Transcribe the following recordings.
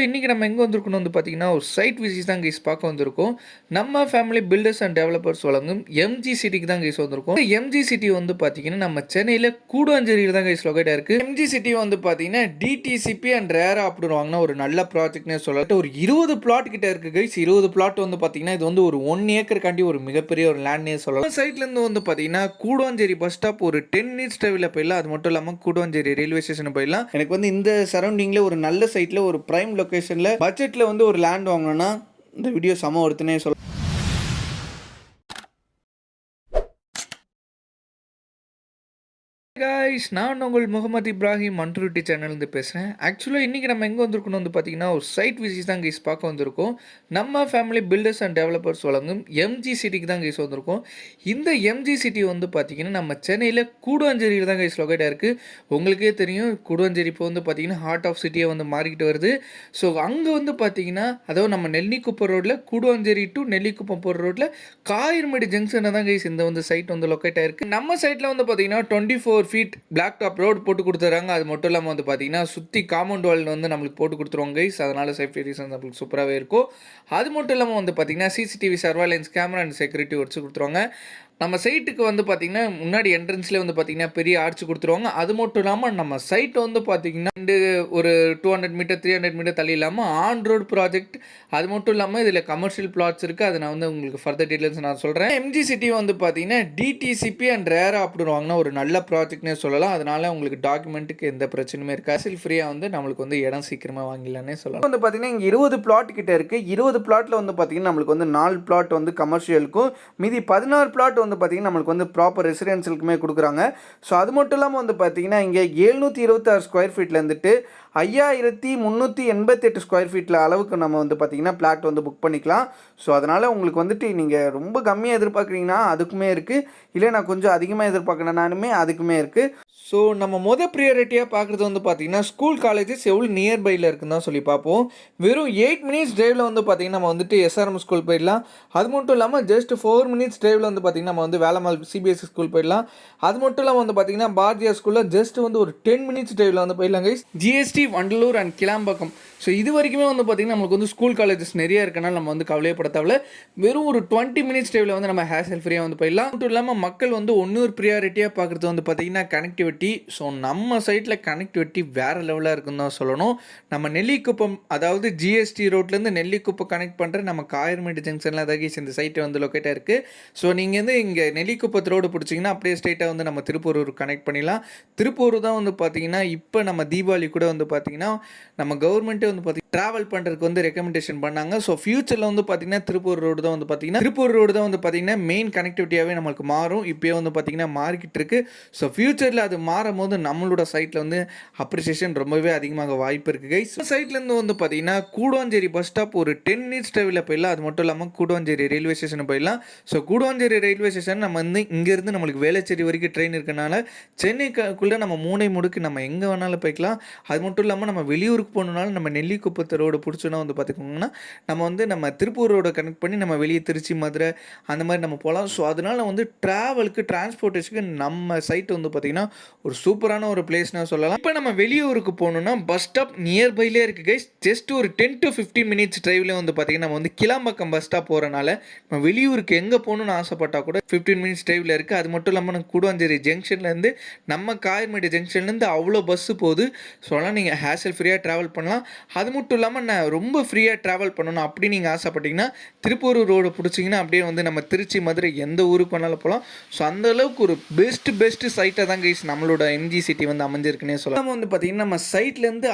இன்னைக்கு நம்ம எங்கே வந்திருக்கணும் வந்து பார்த்தீங்கன்னா, ஒரு சைட் விசிட் தான் கைஸ் பார்க்க வந்திருக்கோம். நம்ம ஃபேமிலி பில்டர்ஸ் அண்ட் டெவலப்பர்ஸ் வழங்கும் எம்ஜி சிட்டிக்கு தான் கைஸ் வந்திருக்கோம். எம்ஜி சிட்டி வந்து பார்த்தீங்கன்னா, நம்ம சென்னையில் கூடுவாஞ்சேரியில் தான் கைஸ் லொகேட் ஆயிருக்கு. எம்ஜி சிட்டி வந்து பார்த்தீங்கன்னா, டிடிசிபி அண்ட் ரேரா அப்படின்னு வாங்கினா ஒரு நல்ல ப்ராஜெக்ட்னே சொல்லலாம். ஒரு 20 பிளாட் கிட்ட இருக்கு கைஸ். 20 பிளாட் வந்து பார்த்தீங்கன்னா, இது வந்து ஒரு 1 ஏக்கருக்காண்டி ஒரு மிகப்பெரிய ஒரு லேண்ட்னே சொல்லலாம். சைட்லேருந்து வந்து பார்த்தீங்கன்னா, கூடுவாஞ்சேரி பஸ் ஸ்டாப் ஒரு 10 மினிட்ஸ் டிரைவில் போயிடலாம். அது மட்டும் இல்லாமல் கூடுவாஞ்சேரி ரயில்வே ஸ்டேஷன் போயிடலாம். எனக்கு வந்து இந்த சரௌண்டிங்கில் ஒரு நல்ல சைட்டில் ஒரு பிரைம் லொகேஷனில் பட்ஜெட்டில் வந்து ஒரு லேண்ட் வாங்கணும்னா இந்த வீடியோ செம ஒருத்தனே சொல்ல. காய்ஸ், நான் உங்கள் முகமது இப்ராஹிம் மன்ட்ரூட்டி சேனல்லேருந்து பேசுகிறேன். ஆக்சுவலாக இன்றைக்கி நம்ம எங்கே வந்திருக்கணும் வந்து பார்த்தீங்கன்னா, ஒரு சைட் விசிட் தான் கைஸ் பார்க்க வந்திருக்கோம். நம்ம ஃபேமிலி பில்டர்ஸ் அண்ட் டெவலப்பர்ஸ் வழங்கும் எம்ஜி சிட்டிக்கு தான் கைஸ் வந்திருக்கோம். இந்த எம்ஜி சிட்டி வந்து பார்த்தீங்கன்னா, நம்ம சென்னையில் கூடுவாஞ்சேரியில் தான் கைஸ் லொகேட் ஆயிருக்கு. உங்களுக்கே தெரியும், கூடுவாஞ்சேரி இப்போ வந்து பார்த்தீங்கன்னா ஹார்ட் ஆஃப் சிட்டியை வந்து மாறிக்கிட்டு வருது. ஸோ அங்கே வந்து பார்த்தீங்கன்னா, அதாவது நம்ம நெல்லிக்குப்பம் ரோட்டில் கூடுவாஞ்சேரி டு நெல்லிக்குப்பம் போகிற ரோட்டில் காயர்மேடு ஜங்ஷனில் தான் கைஸ் இந்த வந்து சைட் வந்து லொக்கேட் ஆயிருக்கு. நம்ம சைட்டில் வந்து பார்த்தீங்கன்னா 24 ஃபீட் பிளாக் டாப் ரோடு போட்டு கொடுத்துறாங்க. அது மட்டும் இல்லாமல் வந்து பார்த்தீங்கன்னா, சுற்றி காம்பவுண்ட் வால் வந்து நம்மளுக்கு போட்டு கொடுத்துருவாங்க கைஸ். அதனால் சேஃப்டி ரீசன்ஸ் நம்மளுக்கு சூப்பராகவே இருக்கும். அது மட்டும் இல்லாமல் வந்து பார்த்தீங்கன்னா, CCTV surveillance camera and security வச்சு கொடுத்துருவாங்க. நம்ம சைட்டுக்கு வந்து பார்த்திங்கன்னா, முன்னாடி என்ட்ரன்ஸ்லேயே வந்து பார்த்திங்கன்னா பெரிய ஆர்ச் கொடுத்துருவாங்க. அது மட்டும் இல்லாமல் நம்ம சைட் வந்து பார்த்திங்கன்னா ஒரு 200 மீட்டர் 300 மீட்டர் தள்ளி இல்லாமல் ஆன் ரோடு ப்ராஜெக்ட். அது மட்டும் இல்லாமல் இதில் கமர்ஷியல் பிளாட்ஸ் இருக்குது. அதை நான் வந்து உங்களுக்கு ஃபர்தர் டீட்டெயில்ஸ் நான் சொல்கிறேன். எம்ஜி சிட்டி வந்து பார்த்திங்கன்னா டிடிசிபி அண்ட் ரேரா அப்படின்னு வாங்கினா ஒரு நல்ல ப்ராஜெக்ட்னே சொல்லலாம். அதனால் உங்களுக்கு டாக்குமெண்ட்டுக்கு எந்த பிரச்சனையுமே இருக்காது. ஹாசல் ஃப்ரீயாக வந்து நம்மளுக்கு வந்து இடம் சீக்கிரமாக வாங்கிடலான்னே சொல்லலாம். வந்து பார்த்திங்கன்னா இங்கே 20 பிளாட் கிட்ட இருக்குது. 20 பிளாட்டில் வந்து பார்த்திங்கன்னா நம்மளுக்கு வந்து 4 பிளாட் வந்து கமர்ஷியலுக்கும், மீதி 16 பிளாட் வந்து பார்த்திங்கன்னா நம்மளுக்கு வந்து ப்ராப்பர் ரெசிடென்ஷியலுக்குமே கொடுக்குறாங்க. ஸோ அது மட்டும் இல்லாமல் வந்து பார்த்திங்கன்னா இங்கே 726 ஸ்கொயர் ஃபீட்டில் இருந்துட்டு 5388 ஸ்கொயர் ஃபீட்டில் அளவுக்கு நம்ம வந்து பார்த்திங்கன்னா பிளாட் வந்து புக் பண்ணிக்கலாம். ஸோ அதனால் உங்களுக்கு வந்துட்டு நீங்கள் ரொம்ப கம்மியாக எதிர்பார்க்குறீங்கன்னா அதுக்குமே இருக்குது, இல்லை நான் கொஞ்சம் அதிகமாக எதிர்பார்க்கணுன்னாலுமே அதுக்குமே இருக்குது. ஸோ நம்ம ப்ரியாரிட்டியாக பார்க்குறது வந்து பார்த்திங்கன்னா, ஸ்கூல் காலேஜஸ் எவ்வளோ நியர்பையில் இருக்குன்னு தான் சொல்லி பார்ப்போம். வெறும் 8 மினிட்ஸ் டிரைவில் வந்து பார்த்திங்கன்னா நம்ம வந்துட்டு எஸ்ஆர்எம் ஸ்கூல் போயிடலாம். அது மட்டும் இல்லாமல் ஜஸ்ட் 4 மினிட்ஸ் டிரைவில் வந்து பார்த்திங்கன்னா நம்ம வந்து வேலம்மாள் சிபிஎஸ்சி ஸ்கூல் போயிடலாம். அது மட்டும் இல்லாமல் வந்து பார்த்திங்கன்னா பாரதியார் ஸ்கூலில் ஜஸ்ட் வந்து ஒரு 10 மினிட்ஸ் டிரைவில் வந்து போயிடலாம் guys. GST Vandalur and Kilambakkam. So இது வரைக்குமே வந்து பார்த்திங்கன்னா நம்மளுக்கு வந்து ஸ்கூல் காலேஜஸ் நிறைய இருக்கனால நம்ம வந்து கவலையப்பட தேவையில்ல. வெறும் ஒரு 20 மினிட்ஸ் டிரைவில் வந்து நம்ம ஹேசல் ஃப்ரீயாக வந்து போயிடலாம். மட்டும் இல்லாமல் மக்கள் வந்து இன்னொரு ப்ரியாரிட்டியாக பார்க்குறது வந்து பார்த்திங்கன்னா கனெக்டிவிட்டி. ஸோ நம்ம சைட்டில் கனெக்டிவிட்டி வேறு லெவலாக இருக்குன்னு தான் சொல்லணும். நம்ம நெல்லிக்குப்பம், அதாவது ஜிஎஸ்டி ரோட்லேருந்து நெல்லிக்குப்பம் கனெக்ட் பண்ணுற நம்ம காயர்மேடு ஜங்ஷனில் தான் இந்த சைட்டை வந்து லொக்கேட்டாக இருக்குது. ஸோ நீங்கள் வந்து இங்கே நெல்லிக்குப்பத்து ரோடு பிடிச்சிங்கன்னா அப்படியே ஸ்ட்ரெயிட்டாக வந்து நம்ம திருப்பூர் கனெக்ட் பண்ணிடலாம். திருப்பூர் தான் வந்து பார்த்திங்கன்னா இப்போ நம்ம தீபாவளி கூட வந்து பார்த்திங்கன்னா நம்ம கவர்மெண்ட்டே வந்து பார்த்திங்கன்னா ட்ராவல் பண்ணுறதுக்கு வந்து ரெக்கமெண்டேஷன் பண்ணாங்க. ஸோ ஃபியூச்சரில் வந்து பார்த்திங்கன்னா திருப்பூர் ரோடு தான் வந்து பார்த்திங்கன்னா மெயின் கனெக்டிவிட்டியாகவே நம்மளுக்கு மாறும். இப்போயே வந்து பார்த்திங்கன்னா மாறிக்கிட்டு இருக்குது. ஸோ ஃபியூச்சரில் அது மாறும் போது நம்மளோட சைட்டில் வந்து அப்ரிசியேஷன் ரொம்பவே அதிகமாக வாய்ப்பு இருக்குது கைஸ். சைட்லேருந்து வந்து பார்த்திங்கன்னா கூடுவாஞ்சேரி பஸ் ஸ்டாப் ஒரு 10 மினிட்ஸ் டிரைவில் போயிடலாம். அது மட்டும் இல்லாமல் கூடுவாஞ்சேரி ரயில்வே ஸ்டேஷன் போயிடலாம். ஸோ கூடுவாஞ்சேரி ரயில்வே ஸ்டேஷன் நம்ம வந்து இங்கேருந்து நம்மளுக்கு வேளச்சேரி வரைக்கும் ட்ரெயின் இருக்கனால சென்னைக்குள்ளே நம்ம மூணை முடுக்கு நம்ம எங்கே வேணாலும் போய்க்கலாம். அது மட்டும் இல்லாமல் நம்ம வெளியூருக்கு போகணுன்னாலும் நம்ம நெல்லிக்குப்பத்து ரோடு பிடிச்சோன்னா வந்து பார்த்துக்கோங்கன்னா நம்ம வந்து நம்ம திருப்பூர் ரோடை கனெக்ட் பண்ணி நம்ம வெளியே திருச்சி, மதுரை அந்த மாதிரி நம்ம போகலாம். ஸோ அதனால் வந்து ட்ராவலுக்கு டிரான்ஸ்போர்ட்டேஷனுக்கு நம்ம சைட் வந்து பார்த்திங்கன்னா ஒரு சூப்பரான ஒரு பிளேஸ்னால் சொல்லலாம். இப்போ நம்ம வெளியூருக்கு போகணுன்னா பஸ் ஸ்டாப் நியர்பைலே இருக்குது கைஸ். ஜஸ்ட் ஒரு 10 to 15 மினிட்ஸ் டிரைவில் வந்து பார்த்திங்கன்னா நம்ம வந்து கிளாம்பாக்கம் பஸ் ஸ்டாப் போகிறனால நம்ம வெளியூருக்கு எங்கே போகணுன்னு ஆசைப்பட்டால் கூட 15 மினிட்ஸ் டிரைவில் இருக்குது. அது மட்டும் இல்லாமல் நம்ம கூடுவாஞ்சேரி ஜங்ஷன்லேருந்து நம்ம காயர்மேடு ஜங்ஷன்லேருந்து அவ்வளோ பஸ்ஸு போகுது. ஸோ அதனால் நீங்கள் ஹேசல் ஃப்ரீயாக ட்ராவல் பண்ணலாம். அது மட்டும் இல்லாமல் நான் ரொம்ப ஃப்ரீயாக ட்ராவல் பண்ணணும் அப்படி நீங்கள் ஆசைப்பட்டீங்கன்னா திருப்பூர் ரோடு பிடிச்சிங்கன்னா அப்படியே வந்து நம்ம திருச்சி, மதுரை எந்த ஊருக்கு வேணாலும் போகலாம். ஸோ அந்தளவுக்கு ஒரு பெஸ்ட்டு சைட்டாக தான் கைஸ் நம்மளோட எம்ஜி சிட்டி வந்து அமைஞ்சிருக்குன்னே சொல்லலாம். நம்ம வந்து பார்த்திங்கன்னா நம்ம சைட்லேருந்து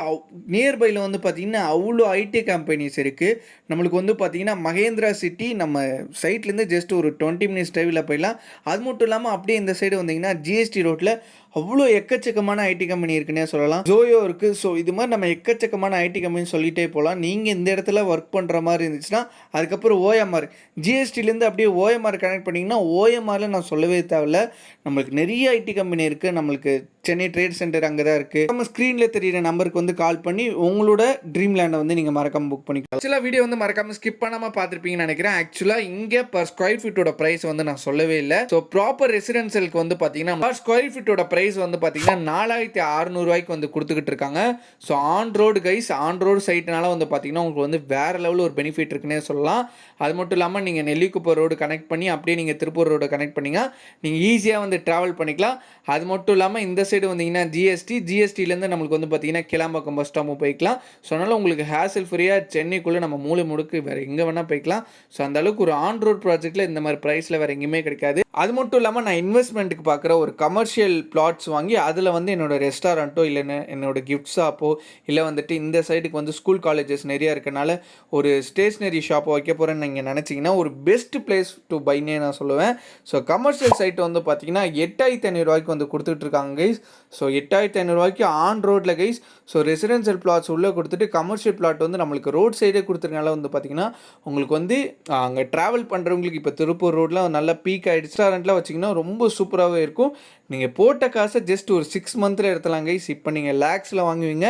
நியர்பையில் வந்து பார்த்திங்கன்னா அவ்வளோ ஐடி கம்பெனிஸ் இருக்குது. நம்மளுக்கு வந்து பார்த்திங்கன்னா மகேந்திரா சிட்டி நம்ம சைட்லேருந்து ஜஸ்ட் ஒரு 20 மினிட்ஸ் டிரைவில் போயிடலாம். அது மட்டும் இல்லாமல் அப்படியே இந்த சைடு வந்தீங்கன்னா ஜிஎஸ்டி ரோட்டில் அவ்வளோ எக்கச்சக்கமான ஐடி கம்பெனி இருக்குன்னே சொல்லலாம். ஜோயோ இருக்குது. ஸோ இது மாதிரி நம்ம எக்கச்சக்கமான ஐடி கம்பெனி சொல்லிகிட்டே போகலாம். நீங்கள் இந்த இடத்துல ஒர்க் பண்ணுற மாதிரி இருந்துச்சுன்னா அதுக்கப்புறம் ஓஎம்ஆர், ஜிஎஸ்டிலேருந்து அப்படியே ஓஎம்ஆர் கனெக்ட் பண்ணிங்கன்னா ஓஎம்ஆரில் நான் சொல்லவே தேவையில்ல, நம்மளுக்கு நிறைய ஐடி கம்பெனி இருக்குது. நம்மளுக்கு சென்னை ட்ரேட் சென்டர் அங்கே தான் இருக்குது. நம்ம ஸ்க்ரீனில் தெரியிற நம்பருக்கு வந்து கால் பண்ணி உங்களோட ட்ரீம் லேண்டை வந்து நீங்கள் மறக்காமல் புக் பண்ணிக்கலாம். சில வீடியோ வந்து மறக்காமல் ஸ்கிப் பண்ணாமல் பார்த்துருப்பீங்கன்னு நினைக்கிறேன். ஆக்சுவலாக இங்கே பர் ஸ்கொயர் ஃபீட்டோட ப்ரைஸ் வந்து நான் சொல்லவே இல்லை. ஸோ ப்ராப்பர் ரெசிடென்ஷியலுக்கு வந்து பார்த்தீங்கன்னா பர் ஸ்கொயர் ஃபீட்டோட ப்ரைஸ் வந்து பார்த்தீங்கன்னா 4600 வந்து கொடுத்துக்கிட்டு இருக்காங்க. So on road guys, on road சைட்னால வந்து பார்த்தீங்கன்னா உங்களுக்கு வந்து வேறு லெவலில் ஒரு பெனிஃபிட் இருக்குன்னே சொல்லலாம். அது மட்டும் இல்லாமல் நீங்கள் நெல்லிக்குப்பம் ரோடு கனெக்ட் பண்ணி அப்படியே நீங்கள் திருப்பூர் ரோடு கனெக்ட் பண்ணிங்க நீங்கள் ஈஸியாக வந்து ட்ராவல் பண்ணிக்கலாம். அது மட்டும் இல்லாமல் இந்த சைடு வந்தீங்கன்னா ஜிஎஸ்டிலேருந்து நம்மளுக்கு வந்து பார்த்தீங்கன்னா கிளாம்பாக்கம் பஸ் ஸ்டாப்பும் போய்க்கலாம். ஸோ அதனால் உங்களுக்கு ஹேசல் ஃப்ரீயாக சென்னைக்குள்ளே நம்ம மூலை முடுக்கு வேறு எங்கே வேணால் போய்க்கலாம். ஸோ அந்தளவுக்கு ஒரு ஆன் ரோட் ப்ராஜெக்ட்டில் இந்த மாதிரி ப்ரைஸில் வேறு எங்கேயுமே கிடைக்காது. அது மட்டும் இல்லாமல் நான் இன்வெஸ்ட்மெண்ட்டுக்கு பார்க்குற ஒரு கமர்ஷியல் பிளாட்ஸ் வாங்கி அதில் வந்து என்னோட ரெஸ்டாரண்ட்டோ இல்லைன்னு என்னோட கிஃப்ட் ஷாப்போ இல்லை வந்துட்டு இந்த சைடுக்கு வந்து ஸ்கூல் காலேஜஸ் நிறையா இருக்கனால ஒரு ஸ்டேஷ்னரி ஷாப்போ வைக்க போகிறேன்னு நீங்கள் நினச்சிங்கன்னா ஒரு பெஸ்ட் பிளேஸ் டு பைனே நான் சொல்லுவேன். ஸோ கமர்ஷியல் சைட் வந்து பார்த்தீங்கன்னா 8500 வந்து கொடுத்துட்ருக்காங்க கைஸ். ஸோ 8500 ஆன் ரோட்டில் கைஸ். ஸோ ரெசிடென்ஷியல் பிளாட்ஸ் உள்ளே கொடுத்துட்டு கமர்ஷியல் பிளாட் வந்து நம்மளுக்கு ரோட் சைடே கொடுத்துருக்கனால வந்து பார்த்தீங்கன்னா உங்களுக்கு வந்து அங்கே ட்ராவல் பண்ணுறவங்களுக்கு இப்போ திருப்பூர் ரோட்டில் நல்ல பீக் ஆகிடுச்சு. ரெஸ்டாரண்ட்லாம் வச்சிங்கன்னா ரொம்ப சூப்பராகவே இருக்கும். நீங்கள் போட்ட காசை ஜஸ்ட் ஒரு 6 மந்த்தில் எடுத்துலாம் கைஸ். இப்போ நீங்கள் லேக்ஸில் வாங்குவீங்க,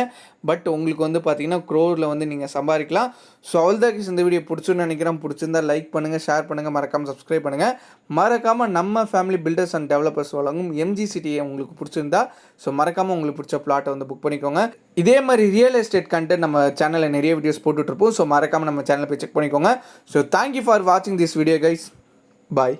பட் உங்களுக்கு வந்து பார்த்தீங்கன்னா க்ரோரில் வந்து நீங்கள் சம்பாதிக்கலாம். ஸோ அவ்வளோதான் கைஸ், இந்த வீடியோ பிடிச்சுன்னு நினைக்கிறேன். பிடிச்சிருந்தா லைக் பண்ணுங்கள், ஷேர் பண்ணுங்கள், மறக்காமல் சப்ஸ்கிரைப் பண்ணுங்கள். மறக்காமல் நம்ம ஃபேமிலி பில்டர்ஸ் அண்ட் டெவலப்பர்ஸ் வழங்கும் எம்ஜி சிட்டியை உங்களுக்கு பிடிச்சிருந்தா ஸோ மறக்காமல் உங்களுக்கு பிடிச்ச பிளாட்டை வந்து புக் பண்ணிக்கோங்க. இதே மாதிரி ரியல் எஸ்டேட் கண்டென்ட் நம்ம சேனலில் நிறைய வீடியோஸ் போட்டுட்ருப்போம். ஸோ மறக்காமல் நம்ம சேனலை போய் செக் பண்ணிக்கோங்க. ஸோ தேங்க்யூ ஃபார் வாட்சிங் திஸ் வீடியோ கைஸ். பாய்.